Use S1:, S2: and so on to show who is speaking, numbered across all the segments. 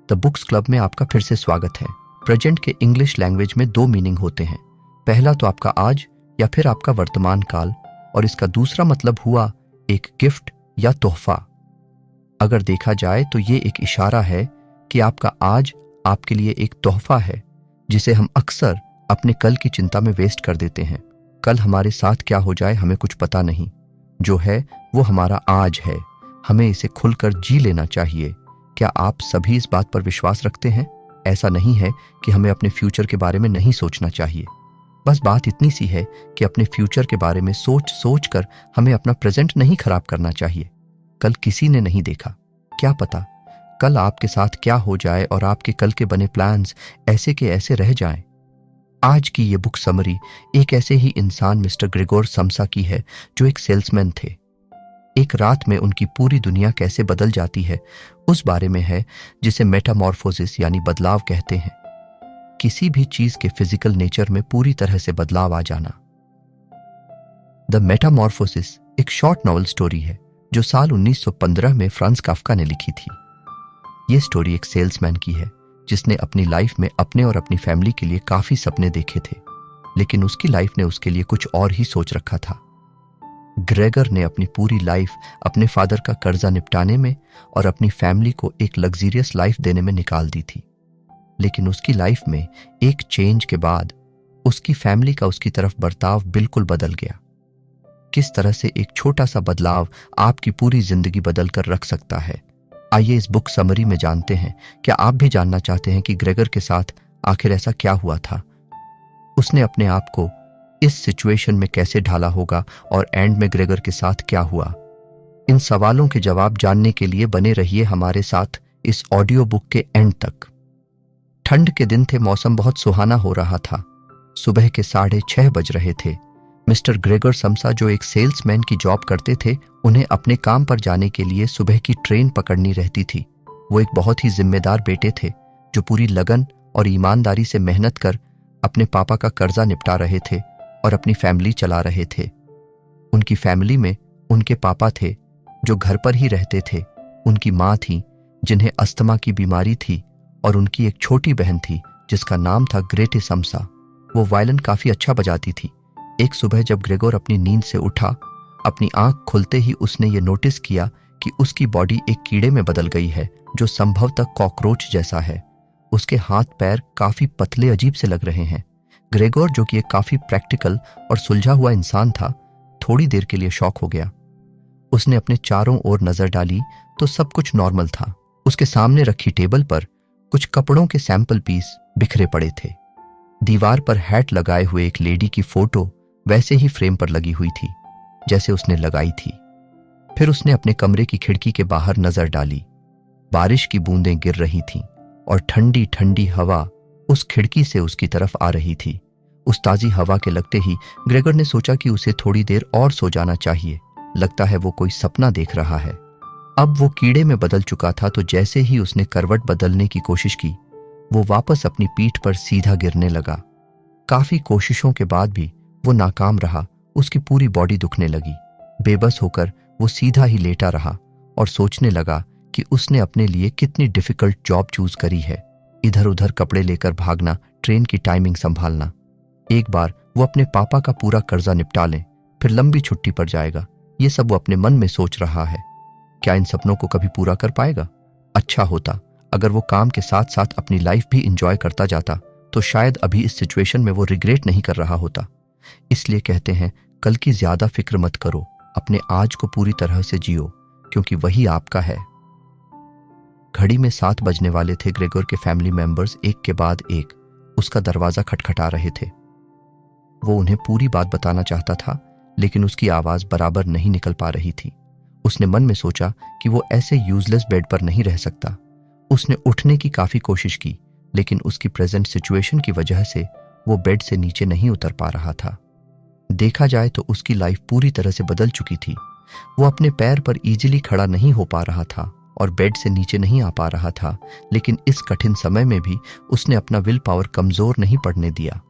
S1: The books club में आपका फिर से स्वागत है। प्रेजेंट के इंग्लिश लैंग्वेज में दो मीनिंग होते हैं। पहला तो आपका आज या फिर आपका वर्तमान काल, और इसका दूसरा मतलब हुआ एक गिफ्ट या तोहफा। अगर देखा जाए तो ये एक इशारा है कि आपका आज आपके लिए एक तोहफा है, जिसे हम अक्सर अपने कल की चिंता में वेस्ट कर देते हैं। कल हमारे साथ क्या हो जाए हमें कुछ पता नहीं। जो है वो हमारा आज है, हमें इसे खुलकर जी लेना चाहिए। क्या आप सभी इस बात पर विश्वास रखते हैं? ऐसा नहीं है कि हमें अपने फ्यूचर के बारे में नहीं सोचना चाहिए। बस बात इतनी सी है कि अपने फ्यूचर के बारे में सोच सोच कर हमें अपना प्रेजेंट नहीं खराब करना चाहिए। कल किसी ने नहीं देखा, क्या पता कल आपके साथ क्या हो जाए और आपके कल के बने प्लान्स ऐसे के ऐसे रह जाएं। आज की ये बुक समरी एक ऐसे ही इंसान मिस्टर ग्रेगोर समसा की है, जो एक सेल्समैन थे। एक रात में उनकी पूरी दुनिया कैसे बदल जाती है उस बारे में है, जिसे मेटामॉर्फोसिस यानी बदलाव कहते हैं। किसी भी चीज के फिजिकल नेचर में पूरी तरह से बदलाव आ जाना। द मेटामॉर्फोसिस एक शॉर्ट नॉवल स्टोरी है जो साल 1915 में फ्रांस काफ्का ने लिखी थी। यह स्टोरी एक सेल्समैन की है जिसने अपनी लाइफ में अपने और अपनी फैमिली के लिए काफी सपने देखे थे, लेकिन उसकी लाइफ ने उसके लिए कुछ और ही सोच रखा था। ग्रेगर ने अपनी पूरी लाइफ अपने फादर का कर्जा निपटाने में और अपनी फैमिली को एक लग्जरियस लाइफ देने में निकाल दी थी। लेकिन उसकी लाइफ में एक चेंज के बाद उसकी फैमिली का उसकी तरफ बर्ताव बिल्कुल बदल गया। किस तरह से एक छोटा सा बदलाव आपकी पूरी जिंदगी बदल कर रख सकता है, आइए इस बुक समरी में जानते हैं। क्या आप भी जानना चाहते हैं कि ग्रेगर के साथ आखिर ऐसा क्या हुआ था? उसने अपने आप को इस सिचुएशन में कैसे ढाला होगा और एंड में ग्रेगर के साथ क्या हुआ? इन सवालों के जवाब जानने के लिए बने रहिए हमारे साथ इस ऑडियो बुक के एंड तक। ठंड के दिन थे, मौसम बहुत सुहाना हो रहा था। सुबह के 6:30 बज रहे थे। मिस्टर ग्रेगर समसा, जो एक सेल्समैन की जॉब करते थे, उन्हें अपने काम पर जाने के लिए सुबह की ट्रेन पकड़नी रहती थी। वो एक बहुत ही जिम्मेदार बेटे थे जो पूरी लगन और ईमानदारी से मेहनत कर अपने पापा का कर्जा निपटा रहे थे और अपनी फैमिली चला रहे थे। उनकी फैमिली में उनके पापा थे जो घर पर ही रहते थे, उनकी माँ थी जिन्हें अस्थमा की बीमारी थी, और उनकी एक छोटी बहन थी जिसका नाम था ग्रेटे समसा। वो वायलिन काफी अच्छा बजाती थी। एक सुबह जब ग्रेगोर अपनी नींद से उठा, अपनी आंख खुलते ही उसने ये नोटिस किया कि उसकी बॉडी एक कीड़े में बदल गई है जो संभवतः कॉकरोच जैसा है। उसके हाथ पैर काफी पतले अजीब से लग रहे हैं। ग्रेगोर, जो कि एक काफी प्रैक्टिकल और सुलझा हुआ इंसान था, थोड़ी देर के लिए शॉक हो गया। उसने अपने चारों ओर नजर डाली तो सब कुछ नॉर्मल था। उसके सामने रखी टेबल पर कुछ कपड़ों के सैंपल पीस बिखरे पड़े थे। दीवार पर हैट लगाए हुए एक लेडी की फोटो वैसे ही फ्रेम पर लगी हुई थी जैसे उसने लगाई थी। फिर उसने अपने कमरे की खिड़की के बाहर नजर डाली। बारिश की बूंदें गिर रही थीं और ठंडी ठंडी हवा उस खिड़की से उसकी तरफ आ रही थी। उस ताजी हवा के लगते ही ग्रेगर ने सोचा कि उसे थोड़ी देर और सो जाना चाहिए। लगता है वो कोई सपना देख रहा है। अब वो कीड़े में बदल चुका था, तो जैसे ही उसने करवट बदलने की कोशिश की, वो वापस अपनी पीठ पर सीधा गिरने लगा। काफी कोशिशों के बाद भी वो नाकाम रहा। उसकी पूरी बॉडी दुखने लगी। बेबस होकर वो सीधा ही लेटा रहा और सोचने लगा कि उसने अपने लिए कितनी डिफिकल्ट जॉब चूज करी है। इधर उधर कपड़े लेकर भागना, ट्रेन की टाइमिंग संभालना। एक बार वो अपने पापा का पूरा कर्जा निपटा ले, फिर लंबी छुट्टी पर जाएगा। ये सब वो अपने मन में सोच रहा है। क्या इन सपनों को कभी पूरा कर पाएगा? अच्छा होता अगर वो काम के साथ साथ अपनी लाइफ भी इंजॉय करता जाता, तो शायद अभी इस सिचुएशन में वो रिग्रेट नहीं कर रहा होता। इसलिए कहते हैं, कल की ज्यादा फिक्र मत करो, अपने आज को पूरी तरह से जियो, क्योंकि वही आपका है। घड़ी में 7 बजने वाले थे। ग्रेगोर के फैमिली मेंबर्स एक के बाद एक उसका दरवाजा खटखटा रहे थे। वो उन्हें पूरी बात बताना चाहता था, लेकिन उसकी आवाज बराबर नहीं निकल पा रही थी। उसने मन में सोचा कि वो ऐसे यूजलेस बेड पर नहीं रह सकता। उसने उठने की काफी कोशिश की, लेकिन उसकी प्रेजेंट सिचुएशन की वजह से वो बेड से नीचे नहीं उतर पा रहा था। देखा जाए तो उसकी लाइफ पूरी तरह से बदल चुकी थी। वो अपने पैर पर इजीली खड़ा नहीं हो पा रहा था और बेड से नीचे नहीं आ पा रहा था, लेकिन इस कठिन समय में भी उसने अपना विल पावर कमजोर नहीं पड़ने दिया।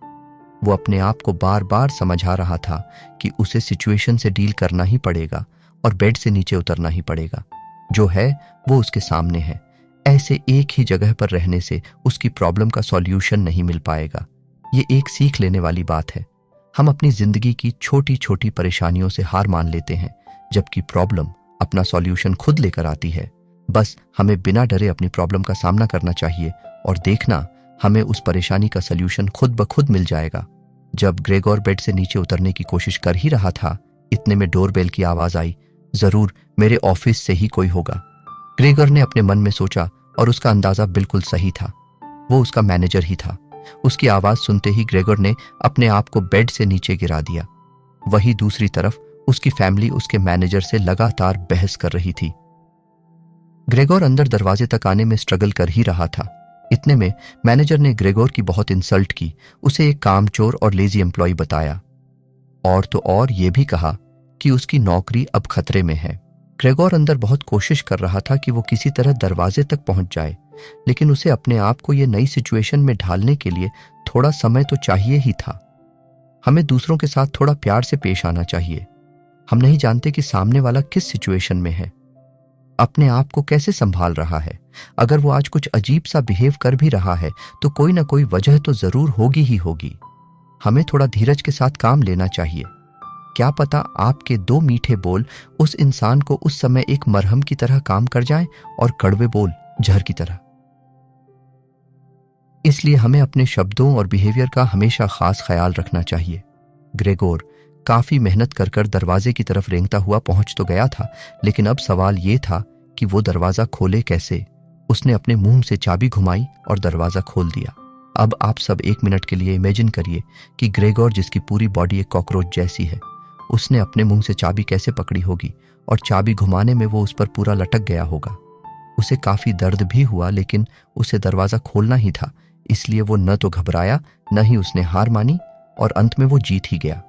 S1: वो अपने आप को बार बार समझा रहा था कि उसे सिचुएशन से डील करना ही पड़ेगा और बेड से नीचे उतरना ही पड़ेगा। जो है वो उसके सामने है। ऐसे एक ही जगह पर रहने से उसकी प्रॉब्लम का सॉल्यूशन नहीं मिल पाएगा। ये एक सीख लेने वाली बात है। हम अपनी जिंदगी की छोटी छोटी परेशानियों से हार मान लेते हैं, जबकि प्रॉब्लम अपना सॉल्यूशन खुद लेकर आती है। बस हमें बिना डरे अपनी प्रॉब्लम का सामना करना चाहिए और देखना हमें उस परेशानी का सॉल्यूशन खुद ब खुद मिल जाएगा। जब ग्रेगोर बेड से नीचे उतरने की कोशिश कर ही रहा था, इतने में डोरबेल की आवाज आई। जरूर मेरे ऑफिस से ही कोई होगा, ग्रेगोर ने अपने मन में सोचा, और उसका अंदाजा बिल्कुल सही था। वो उसका मैनेजर ही था। उसकी आवाज सुनते ही ग्रेगोर ने अपने आप को बेड से नीचे गिरा दिया। वहीं दूसरी तरफ उसकी फैमिली उसके मैनेजर से लगातार बहस कर रही थी। ग्रेगोर अंदर दरवाजे तक आने में स्ट्रगल कर ही रहा था। इतने में मैनेजर ने ग्रेगोर की बहुत इंसल्ट की, उसे एक कामचोर और लेजी एम्प्लॉय बताया, और तो और ये भी कहा कि उसकी नौकरी अब खतरे में है। ग्रेगोर अंदर बहुत कोशिश कर रहा था कि वो किसी तरह दरवाजे तक पहुंच जाए, लेकिन उसे अपने आप को ये नई सिचुएशन में ढालने के लिए थोड़ा समय तो चाहिए ही था। हमें दूसरों के साथ थोड़ा प्यार से पेश आना चाहिए। हम नहीं जानते कि सामने वाला किस सिचुएशन में है, अपने आप को कैसे संभाल रहा है। अगर वो आज कुछ अजीब सा बिहेव कर भी रहा है तो कोई ना कोई वजह तो जरूर होगी ही होगी। हमें थोड़ा धीरज के साथ काम लेना चाहिए। क्या पता आपके 2 मीठे बोल उस इंसान को उस समय एक मरहम की तरह काम कर जाएं और कड़वे बोल जहर की तरह। इसलिए हमें अपने शब्दों और बिहेवियर का हमेशा खास ख्याल रखना चाहिए। ग्रेगोर काफी मेहनत कर कर दरवाजे की तरफ रेंगता हुआ पहुंच तो गया था, लेकिन अब सवाल यह था कि वो दरवाजा खोले कैसे। उसने अपने मुंह से चाबी घुमाई और दरवाजा खोल दिया। अब आप सब 1 मिनट के लिए इमेजिन करिए कि ग्रेगोर, जिसकी पूरी बॉडी एक कॉकरोच जैसी है, उसने अपने मुंह से चाबी कैसे पकड़ी होगी और चाबी घुमाने में वो उस पर पूरा लटक गया होगा। उसे काफी दर्द भी हुआ, लेकिन उसे दरवाजा खोलना ही था, इसलिए वो न तो घबराया न ही उसने हार मानी, और अंत में वो जीत ही गया।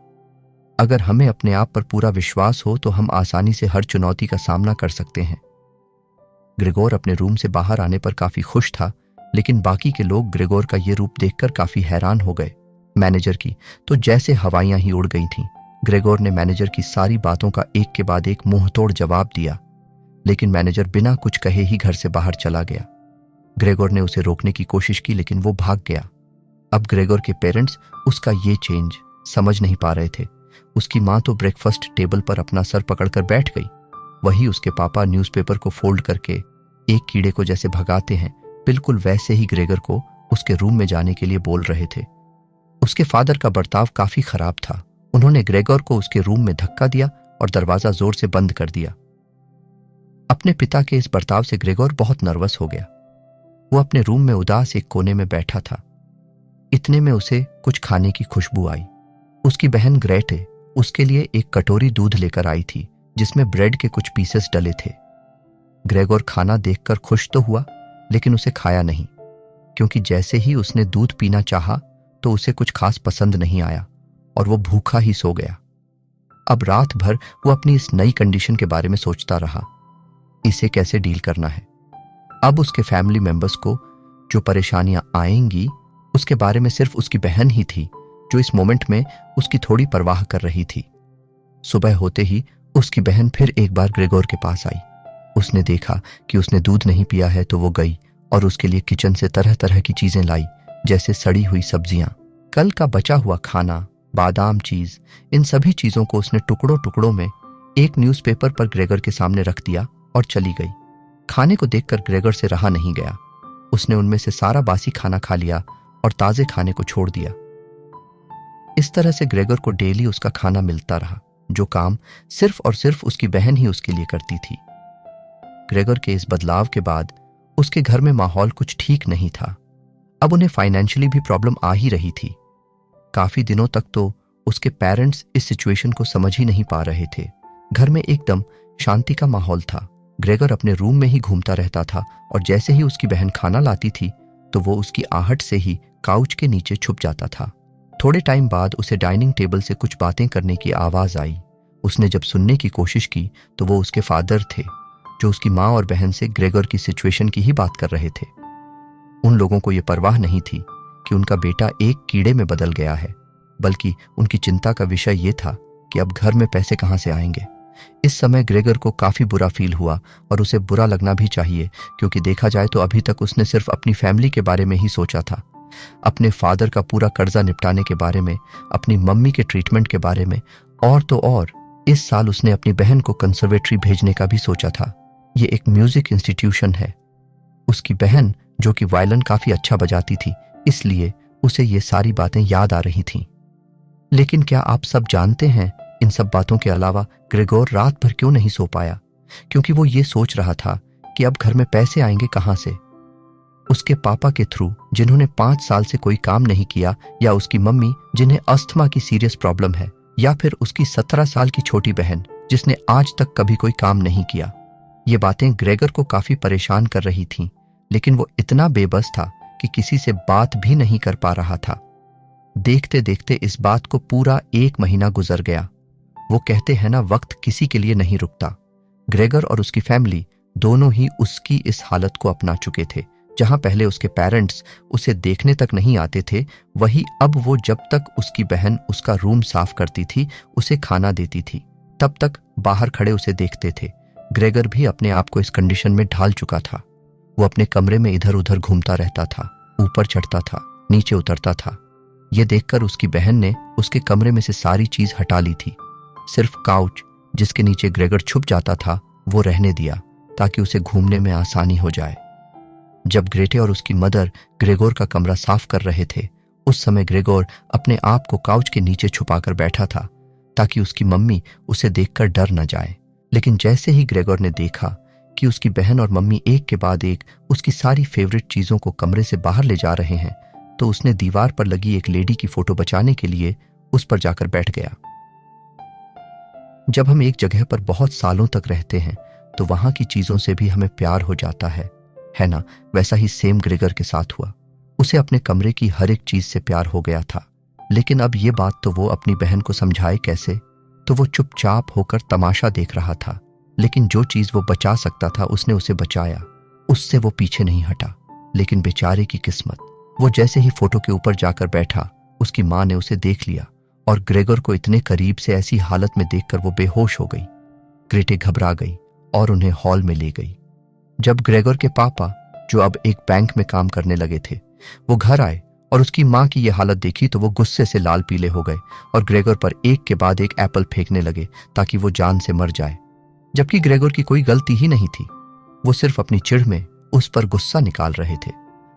S1: अगर हमें अपने आप पर पूरा विश्वास हो तो हम आसानी से हर चुनौती का सामना कर सकते हैं। ग्रेगोर अपने रूम से बाहर आने पर काफी खुश था, लेकिन बाकी के लोग ग्रेगोर का ये रूप देखकर काफी हैरान हो गए। मैनेजर की तो जैसे हवाइयां ही उड़ गई थीं। ग्रेगोर ने मैनेजर की सारी बातों का एक के बाद एक मुंहतोड़ जवाब दिया, लेकिन मैनेजर बिना कुछ कहे ही घर से बाहर चला गया। ग्रेगोर ने उसे रोकने की कोशिश की, लेकिन वो भाग गया। अब ग्रेगोर के पेरेंट्स उसका ये चेंज समझ नहीं पा रहे थे। उसकी माँ तो ब्रेकफास्ट टेबल पर अपना सर पकड़कर बैठ गई, वही उसके पापा न्यूज़पेपर को फोल्ड करके एक कीड़े को जैसे भगाते हैं, बिल्कुल वैसे ही ग्रेगोर को उसके रूम में जाने के लिए बोल रहे थे। उसके फादर का बर्ताव काफी खराब था। उन्होंने ग्रेगोर को उसके रूम में धक्का दिया और दरवाजा जोर से बंद कर दिया। अपने पिता के इस बर्ताव से ग्रेगोर बहुत नर्वस हो गया। वो अपने रूम में उदास एक कोने में बैठा था। इतने में उसे कुछ खाने की खुशबू आई। उसकी बहन ग्रेटे उसके लिए एक कटोरी दूध लेकर आई थी, जिसमें ब्रेड के कुछ पीसेस डले थे। ग्रेगोर खाना देखकर खुश तो हुआ, लेकिन उसे खाया नहीं, क्योंकि जैसे ही उसने दूध पीना चाहा तो उसे कुछ खास पसंद नहीं आया और वो भूखा ही सो गया। अब रात भर वो अपनी इस नई कंडीशन के बारे में सोचता रहा, इसे कैसे डील करना है। अब उसके फैमिली मेंबर्स को जो परेशानियां आएंगी, उसके बारे में सिर्फ उसकी बहन ही थी जो इस मोमेंट में उसकी थोड़ी परवाह कर रही थी। सुबह होते ही उसकी बहन फिर एक बार ग्रेगोर के पास आई। उसने देखा कि उसने दूध नहीं पिया है तो वो गई और उसके लिए किचन से तरह तरह की चीजें लाई, जैसे सड़ी हुई सब्जियां, कल का बचा हुआ खाना, बादाम चीज। इन सभी चीजों को उसने टुकड़ों टुकड़ों में एक न्यूज़पेपर पर ग्रेगोर के सामने रख दिया और चली गई। खाने को देखकर ग्रेगोर से रहा नहीं गया। उसने उनमें से सारा बासी खाना खा लिया और ताजे खाने को छोड़ दिया। इस तरह से ग्रेगोर को डेली उसका खाना मिलता रहा, जो काम सिर्फ और सिर्फ उसकी बहन ही उसके लिए करती थी। ग्रेगोर के इस बदलाव के बाद उसके घर में माहौल कुछ ठीक नहीं था। अब उन्हें फाइनेंशियली भी प्रॉब्लम आ ही रही थी। काफी दिनों तक तो उसके पेरेंट्स इस सिचुएशन को समझ ही नहीं पा रहे थे। घर में एकदम शांति का माहौल था। ग्रेगोर अपने रूम में ही घूमता रहता था और जैसे ही उसकी बहन खाना लाती थी तो वो उसकी आहट से ही काउच के नीचे छुप जाता था। थोड़े टाइम बाद उसे डाइनिंग टेबल से कुछ बातें करने की आवाज आई। उसने जब सुनने की कोशिश की तो वो उसके फादर थे, जो उसकी माँ और बहन से ग्रेगोर की सिचुएशन की ही बात कर रहे थे। उन लोगों को यह परवाह नहीं थी कि उनका बेटा एक कीड़े में बदल गया है, बल्कि उनकी चिंता का विषय यह था कि अब घर में पैसे कहां से आएंगे। इस समय ग्रेगर को काफी बुरा फील हुआ और उसे बुरा लगना भी चाहिए, क्योंकि देखा जाए तो अभी तक उसने सिर्फ अपनी फैमिली के बारे में ही सोचा था, अपने फादर का पूरा कर्जा निपटाने के बारे में, अपनी मम्मी के ट्रीटमेंट के बारे में, और तो और इस साल उसने अपनी बहन को कंसर्वेटरी भेजने का भी सोचा था। ये एक म्यूजिक इंस्टीट्यूशन है। उसकी बहन जो कि वायलिन काफी अच्छा बजाती थी, इसलिए उसे ये सारी बातें याद आ रही थीं। लेकिन क्या आप सब जानते हैं, इन सब बातों के अलावा ग्रेगोर रात भर क्यों नहीं सो पाया? क्योंकि वो ये सोच रहा था कि अब घर में पैसे आएंगे कहां से। उसके पापा के थ्रू, जिन्होंने 5 साल से कोई काम नहीं किया, या उसकी मम्मी जिन्हें अस्थमा की सीरियस प्रॉब्लम है, या फिर उसकी 17 साल की छोटी बहन जिसने आज तक कभी कोई काम नहीं किया। ये बातें ग्रेगर को काफी परेशान कर रही थीं, लेकिन वो इतना बेबस था कि किसी से बात भी नहीं कर पा रहा था। देखते देखते इस बात को पूरा 1 महीना गुजर गया। वो कहते हैं ना, वक्त किसी के लिए नहीं रुकता। ग्रेगर और उसकी फैमिली दोनों ही उसकी इस हालत को अपना चुके थे। जहां पहले उसके पेरेंट्स उसे देखने तक नहीं आते थे, वही अब वो जब तक उसकी बहन उसका रूम साफ करती थी, उसे खाना देती थी, तब तक बाहर खड़े उसे देखते थे। ग्रेगर भी अपने आप को इस कंडीशन में ढाल चुका था। वो अपने कमरे में इधर उधर घूमता रहता था, ऊपर चढ़ता था, नीचे उतरता था। ये देखकर उसकी बहन ने उसके कमरे में से सारी चीज हटा ली थी। सिर्फ काउच जिसके नीचे ग्रेगर छुप जाता था, वो रहने दिया ताकि उसे घूमने में आसानी हो जाए। जब ग्रेटे और उसकी मदर ग्रेगोर का कमरा साफ कर रहे थे, उस समय ग्रेगोर अपने आप को काउच के नीचे छुपाकर बैठा था ताकि उसकी मम्मी उसे देखकर डर न जाए। लेकिन जैसे ही ग्रेगोर ने देखा कि उसकी बहन और मम्मी एक के बाद एक उसकी सारी फेवरेट चीजों को कमरे से बाहर ले जा रहे हैं, तो उसने दीवार पर लगी एक लेडी की फोटो बचाने के लिए उस पर जाकर बैठ गया। जब हम एक जगह पर बहुत सालों तक रहते हैं तो वहां की चीजों से भी हमें प्यार हो जाता है ना? वैसा ही सेम ग्रेगर के साथ हुआ। उसे अपने कमरे की हर एक चीज से प्यार हो गया था। लेकिन अब ये बात तो वो अपनी बहन को समझाए कैसे? तो वो चुपचाप होकर तमाशा देख रहा था। लेकिन जो चीज वो बचा सकता था उसने उसे बचाया, उससे वो पीछे नहीं हटा। लेकिन बेचारे की किस्मत, वो जैसे ही फोटो के ऊपर जाकर बैठा, उसकी माँ ने उसे देख लिया और ग्रेगर को इतने करीब से ऐसी हालत में देखकर वो बेहोश हो गई। ग्रेटे घबरा गई और उन्हें हॉल में ले गई। जब ग्रेगर के पापा, जो अब एक बैंक में काम करने लगे थे, वो घर आए और उसकी माँ की ये हालत देखी तो वो गुस्से से लाल पीले हो गए और ग्रेगर पर एक के बाद एक एप्पल फेंकने लगे ताकि वो जान से मर जाए, जबकि ग्रेगर की कोई गलती ही नहीं थी। वो सिर्फ अपनी चिढ़ में उस पर गुस्सा निकाल रहे थे।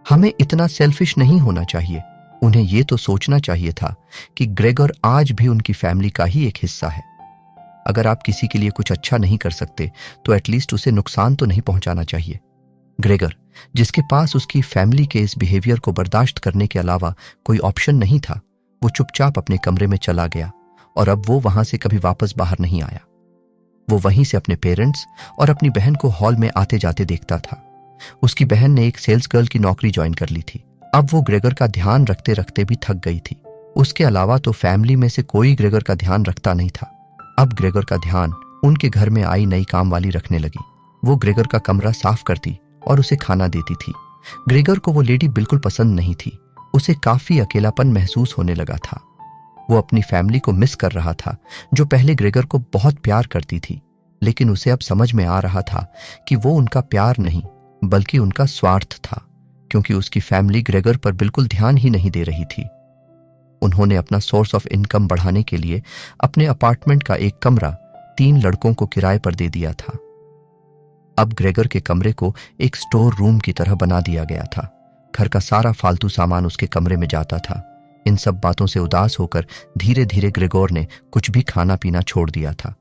S1: हमें इतना सेल्फिश नहीं होना चाहिए। उन्हें ये तो सोचना चाहिए था कि ग्रेगर आज भी उनकी फैमिली का ही एक हिस्सा है। अगर आप किसी के लिए कुछ अच्छा नहीं कर सकते तो एटलीस्ट उसे नुकसान तो नहीं पहुंचाना चाहिए। ग्रेगर, जिसके पास उसकी फैमिली के इस बिहेवियर को बर्दाश्त करने के अलावा कोई ऑप्शन नहीं था, वो चुपचाप अपने कमरे में चला गया और अब वो वहां से कभी वापस बाहर नहीं आया। वो वहीं से अपने पेरेंट्स और अपनी बहन को हॉल में आते जाते देखता था। उसकी बहन ने एक सेल्स गर्ल की नौकरी ज्वाइन कर ली थी। अब वो ग्रेगर का ध्यान रखते रखते भी थक गई थी। उसके अलावा तो फैमिली में से कोई ग्रेगर का ध्यान रखता नहीं था। अब ग्रेगर का ध्यान उनके घर में आई नई काम वाली रखने लगी। वो ग्रेगर का कमरा साफ करती और उसे खाना देती थी। ग्रेगर को वो लेडी बिल्कुल पसंद नहीं थी। उसे काफी अकेलापन महसूस होने लगा था। वो अपनी फैमिली को मिस कर रहा था, जो पहले ग्रेगर को बहुत प्यार करती थी। लेकिन उसे अब समझ में आ रहा था कि वो उनका प्यार नहीं बल्कि उनका स्वार्थ था, क्योंकि उसकी फैमिली ग्रेगर पर बिल्कुल ध्यान ही नहीं दे रही थी। उन्होंने अपना सोर्स ऑफ इनकम बढ़ाने के लिए अपने अपार्टमेंट का एक कमरा 3 लड़कों को किराए पर दे दिया था। अब ग्रेगर के कमरे को एक स्टोर रूम की तरह बना दिया गया था। घर का सारा फालतू सामान उसके कमरे में जाता था। इन सब बातों से उदास होकर धीरे धीरे ग्रेगोर ने कुछ भी खाना पीना छोड़ दिया था।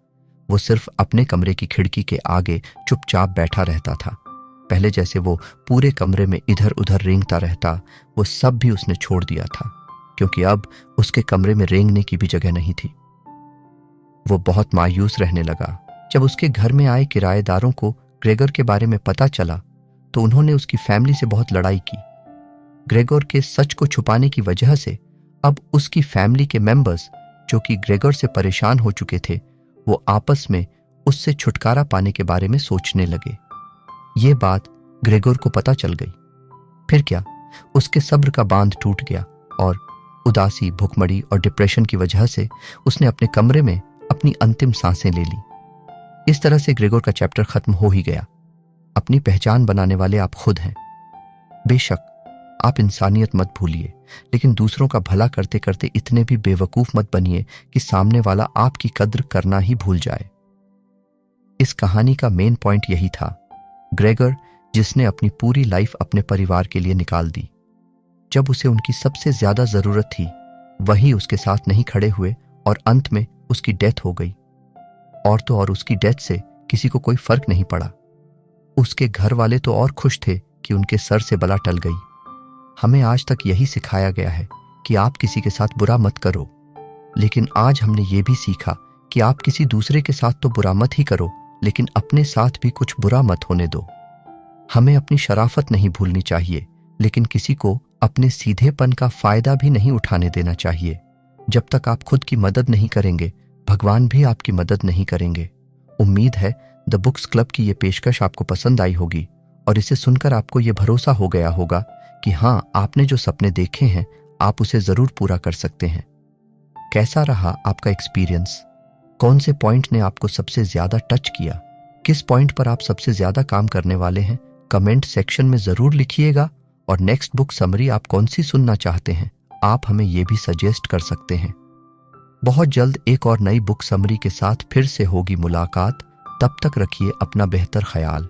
S1: वो सिर्फ अपने कमरे की खिड़की के आगे चुपचाप बैठा रहता था। पहले जैसे वो पूरे कमरे में इधर उधर रेंगता रहता, वो सब भी उसने छोड़ दिया था, क्योंकि अब उसके कमरे में रेंगने की भी जगह नहीं थी। वो बहुत मायूस रहने लगा। जब उसके घर में आए किराएदारों को ग्रेगर के बारे में पता चला तो उन्होंने उसकी फैमिली से बहुत लड़ाई की। ग्रेगर के सच को छुपाने की वजह से अब उसकी फैमिली के मेंबर्स, जो कि ग्रेगर से परेशान हो चुके थे, वो आपस में उससे छुटकारा पाने के बारे में सोचने लगे। ये बात ग्रेगर को पता चल गई। फिर क्या, उसके सब्र का बांध टूट गया और उदासी, भुखमरी और डिप्रेशन की वजह से उसने अपने कमरे में अपनी अंतिम सांसें ले ली। इस तरह से ग्रेगोर का चैप्टर खत्म हो ही गया। अपनी पहचान बनाने वाले आप खुद हैं। बेशक आप इंसानियत मत भूलिए, लेकिन दूसरों का भला करते करते इतने भी बेवकूफ मत बनिए कि सामने वाला आपकी कद्र करना ही भूल जाए। इस कहानी का मेन पॉइंट यही था। ग्रेगर, जिसने अपनी पूरी लाइफ अपने परिवार के लिए निकाल दी, जब उसे उनकी सबसे ज्यादा जरूरत थी वही उसके साथ नहीं खड़े हुए और अंत में उसकी डेथ हो गई। और तो और उसकी डेथ से किसी को कोई फर्क नहीं पड़ा। उसके घर वाले तो और खुश थे कि उनके सर से बला टल गई। हमें आज तक यही सिखाया गया है कि आप किसी के साथ बुरा मत करो, लेकिन आज हमने ये भी सीखा कि आप किसी दूसरे के साथ तो बुरा मत ही करो, लेकिन अपने साथ भी कुछ बुरा मत होने दो। हमें अपनी शराफत नहीं भूलनी चाहिए, लेकिन किसी को अपने सीधेपन का फायदा भी नहीं उठाने देना चाहिए। जब तक आप खुद की मदद नहीं करेंगे, भगवान भी आपकी मदद नहीं करेंगे। उम्मीद है द बुक्स क्लब की ये पेशकश आपको पसंद आई होगी और इसे सुनकर आपको ये भरोसा हो गया होगा कि हाँ, आपने जो सपने देखे हैं आप उसे जरूर पूरा कर सकते हैं। कैसा रहा आपका एक्सपीरियंस? कौन से पॉइंट ने आपको सबसे ज्यादा टच किया? किस पॉइंट पर आप सबसे ज्यादा काम करने वाले हैं? कमेंट सेक्शन में जरूर लिखिएगा। और नेक्स्ट बुक समरी आप कौन सी सुनना चाहते हैं, आप हमें यह भी सजेस्ट कर सकते हैं। बहुत जल्द एक और नई बुक समरी के साथ फिर से होगी मुलाकात। तब तक रखिए अपना बेहतर ख्याल।